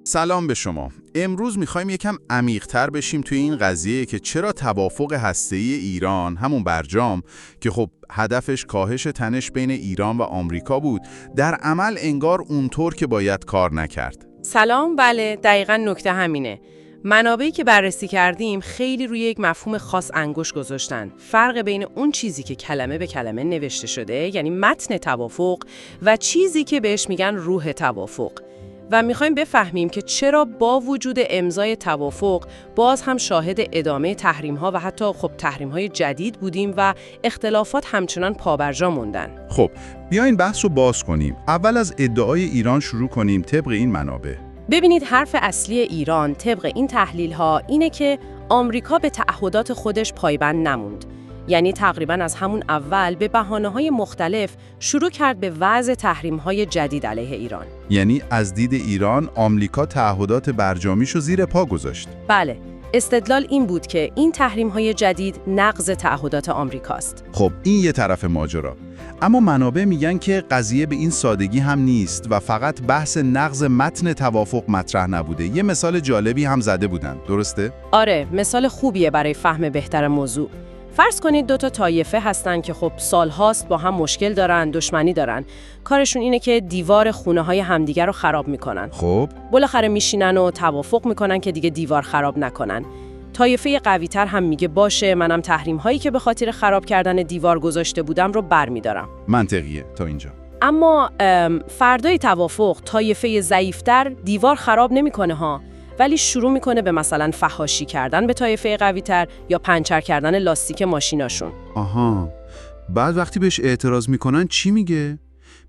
سلام به شما. امروز میخوایم یکم عمیق‌تر بشیم توی این قضیه که چرا توافق هسته‌ای ایران، همون برجام که خب هدفش کاهش تنش بین ایران و آمریکا بود، در عمل انگار اونطور که باید کار نکرد. سلام، بله، دقیقاً نکته همینه. منابعی که بررسی کردیم خیلی روی یک مفهوم خاص انگشت گذاشتن. فرق بین اون چیزی که کلمه به کلمه نوشته شده، یعنی متن توافق، و چیزی که بهش میگن روح توافق. و میخوایم بفهمیم که چرا با وجود امضای توافق باز هم شاهد ادامه تحریم‌ها و حتی تحریم‌های جدید بودیم و اختلافات همچنان پابرجا موندن. خب بیاین بحث رو باز کنیم. اول از ادعای ایران شروع کنیم طبق این منابع. ببینید، حرف اصلی ایران طبق این تحلیل‌ها اینه که آمریکا به تعهدات خودش پایبند نموند. یعنی تقریباً از همون اول به بهانه‌های مختلف شروع کرد به وضع تحریم‌های جدید علیه ایران. یعنی از دید ایران آمریکا تعهدات برجامیشو زیر پا گذاشت. بله، استدلال این بود که این تحریم‌های جدید نقض تعهدات آمریکاست. خب این یه طرف ماجرا. اما منابع میگن که قضیه به این سادگی هم نیست و فقط بحث نقض متن توافق مطرح نبوده. یه مثال جالبی هم زده بودن، درسته؟ آره، مثال خوبیه برای فهم بهتر موضوع. فرض کنید دو تا طایفه هستن که سالهاست با هم مشکل دارن، دشمنی دارن. کارشون اینه که دیوار خونه‌های همدیگر رو خراب میکنن. خب بالاخره میشینن و توافق میکنن که دیگه دیوار خراب نکنن. طایفه قوی‌تر هم میگه باشه، منم تحریم‌هایی که به خاطر خراب کردن دیوار گذاشته بودم رو برمیدارم. منطقیه تا اینجا. اما فردای توافق طایفه ضعیف‌تر دیوار خراب نمیکنه ها، ولی شروع میکنه به مثلا فحاشی کردن به طایفه قوی‌تر یا پنچر کردن لاستیک ماشیناشون. آها. بعد وقتی بهش اعتراض میکنن چی میگه؟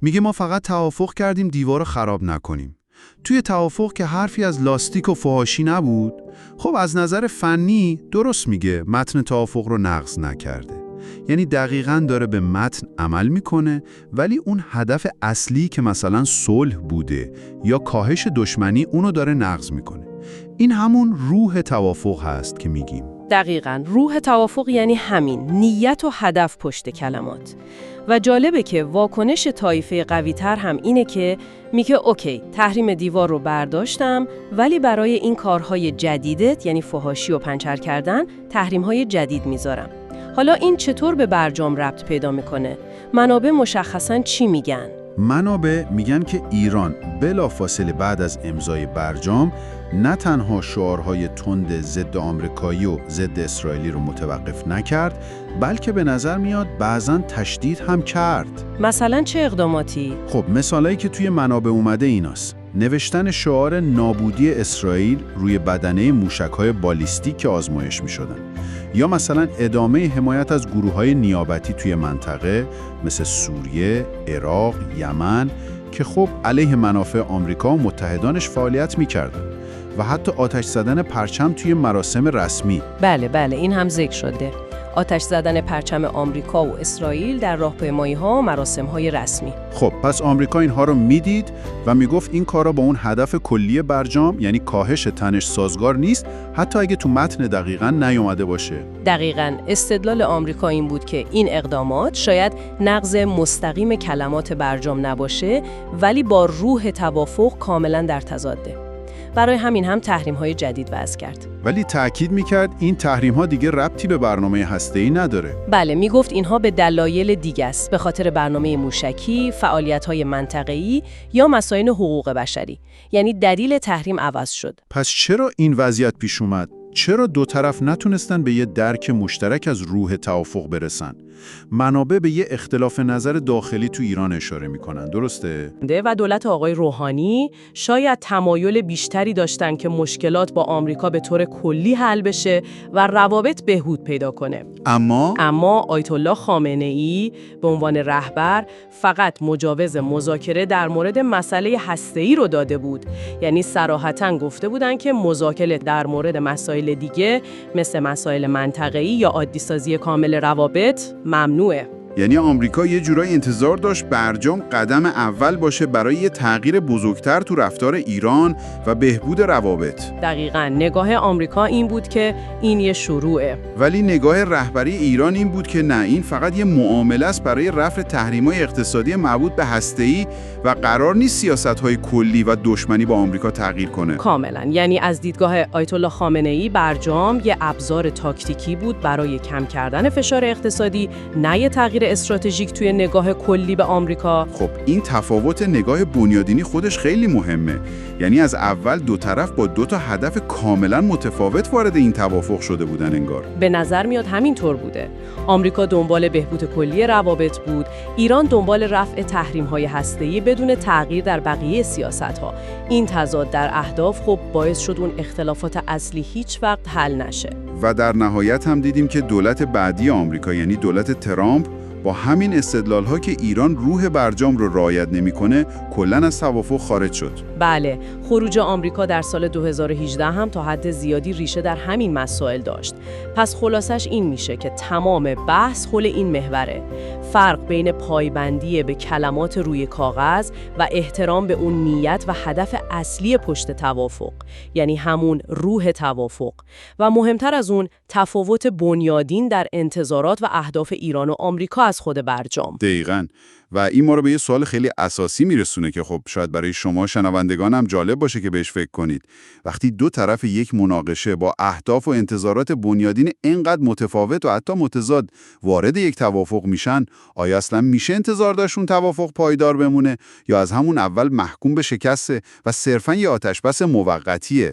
میگه ما فقط توافق کردیم دیوار رو خراب نکنیم. توی توافق که حرفی از لاستیک و فحاشی نبود. خب از نظر فنی درست میگه، متن توافق رو نقض نکرده. یعنی دقیقاً داره به متن عمل میکنه، ولی اون هدف اصلی که مثلا صلح بوده یا کاهش دشمنی اونو داره نقض میکنه. این همون روح توافق هست که میگیم. دقیقاً روح توافق یعنی همین نیت و هدف پشت کلمات. و جالبه که واکنش طایفه قوی‌تر هم اینه که میگه اوکی، تحریم دیوار رو برداشتم، ولی برای این کارهای جدیدت، یعنی فحاشی و پنچر کردن، تحریم‌های جدید میذارم. حالا این چطور به برجام ربط پیدا میکنه؟ منابع مشخصاً چی میگن؟ منابع میگن که ایران بلافاصله بعد از امضای برجام نه تنها شعارهای تند ضد آمریکایی و ضد اسرائیلی رو متوقف نکرد، بلکه به نظر میاد بعضاً تشدید هم کرد. مثلا چه اقداماتی؟ خب مثالایی که توی منابع اومده ایناست: نوشتن شعار نابودی اسرائیل روی بدنه موشک‌های بالیستیک که آزمایش می‌شدن، یا مثلا ادامه حمایت از گروه‌های نیابتی توی منطقه مثل سوریه، عراق، یمن که خب علیه منافع آمریکا و متحدانش فعالیت می‌کردن، و حتی آتش زدن پرچم توی مراسم رسمی. بله، این هم ذکر شده. آتش زدن پرچم آمریکا و اسرائیل در راهپیمایی‌ها و مراسم‌های رسمی. خب پس آمریکا اینها رو میدید و میگفت این کارا با اون هدف کلی برجام، یعنی کاهش تنش، سازگار نیست، حتی اگه تو متن دقیقاً نیومده باشه. دقیقاً استدلال آمریکا این بود که این اقدامات شاید نقض مستقیم کلمات برجام نباشه، ولی با روح توافق کاملاً در تضاده. برای همین هم تحریم‌های جدید وضع کرد. ولی تأکید میکرد این تحریم‌ها دیگه ربطی به برنامه هسته‌ای نداره. بله، میگفت اینها به دلایل دیگه است، به خاطر برنامه موشکی، فعالیت‌های منطقه‌ای یا مسائل حقوق بشری. یعنی دلیل تحریم عوض شد. پس چرا این وضعیت پیش اومد؟ چرا دو طرف نتونستن به یه درک مشترک از روح توافق برسن؟ منابع به یه اختلاف نظر داخلی تو ایران اشاره میکنن، درسته؟ و دولت آقای روحانی شاید تمایل بیشتری داشتن که مشکلات با آمریکا به طور کلی حل بشه و روابط بهبود پیدا کنه. اما آیت الله خامنه‌ای به عنوان رهبر فقط مجوز مذاکره در مورد مسئله هسته‌ای رو داده بود. یعنی صراحتاً گفته بودن که مذاکره در مورد مسائل دیگه مثل مسائل منطقه‌ای یا عادی‌سازی کامل روابط ممنوعه. یعنی آمریکا یه جورایی انتظار داشت برجام قدم اول باشه برای یه تغییر بزرگتر تو رفتار ایران و بهبود روابط. دقیقاً نگاه آمریکا این بود که این یه شروعه. ولی نگاه رهبری ایران این بود که نه، این فقط یه معامله است برای رفع تحریم‌های اقتصادی مربوط به هسته‌ای و قرار نیست سیاست‌های کلی و دشمنی با آمریکا تغییر کنه. کاملاً. یعنی از دیدگاه آیت الله خامنه‌ای برجام یه ابزار تاکتیکی بود برای کم کردن فشار اقتصادی، نه یه تغییر استراتژیک توی نگاه کلی به آمریکا. خب این تفاوت نگاه بنیادینی خودش خیلی مهمه. یعنی از اول دو طرف با دو تا هدف کاملا متفاوت وارد این توافق شده بودن انگار. به نظر میاد همینطور بوده. آمریکا دنبال بهبود کلی روابط بود، ایران دنبال رفع تحریم‌های هسته‌ای بدون تغییر در بقیه سیاست‌ها. این تضاد در اهداف خب باعث شد اون اختلافات اصلی هیچ وقت حل نشه. و در نهایت هم دیدیم که دولت بعدی آمریکا، یعنی دولت ترامپ، با همین استدلال‌ها که ایران روح برجام رو رعایت نمی‌کنه، کلاً از توافق خارج شد. بله، خروج آمریکا در سال 2018 هم تا حد زیادی ریشه در همین مسائل داشت. پس خلاصش این میشه که تمام بحث حول این محوره. فرق بین پایبندی به کلمات روی کاغذ و احترام به اون نیت و هدف اصلی پشت توافق، یعنی همون روح توافق. و مهمتر از اون، تفاوت بنیادین در انتظارات و اهداف ایران و آمریکا از خود برجام. دقیقاً. و این ما رو به یه سوال خیلی اساسی میرسونه که خب شاید برای شما شنوندگان هم جالب باشه که بهش فکر کنید. وقتی دو طرف یک مناقشه با اهداف و انتظارات بنیادین اینقدر متفاوت و حتی متضاد وارد یک توافق میشن، آیا اصلا میشه انتظار داشت اون توافق پایدار بمونه یا از همون اول محکوم به شکسته و صرفاً یه آتش‌بس موقتیه؟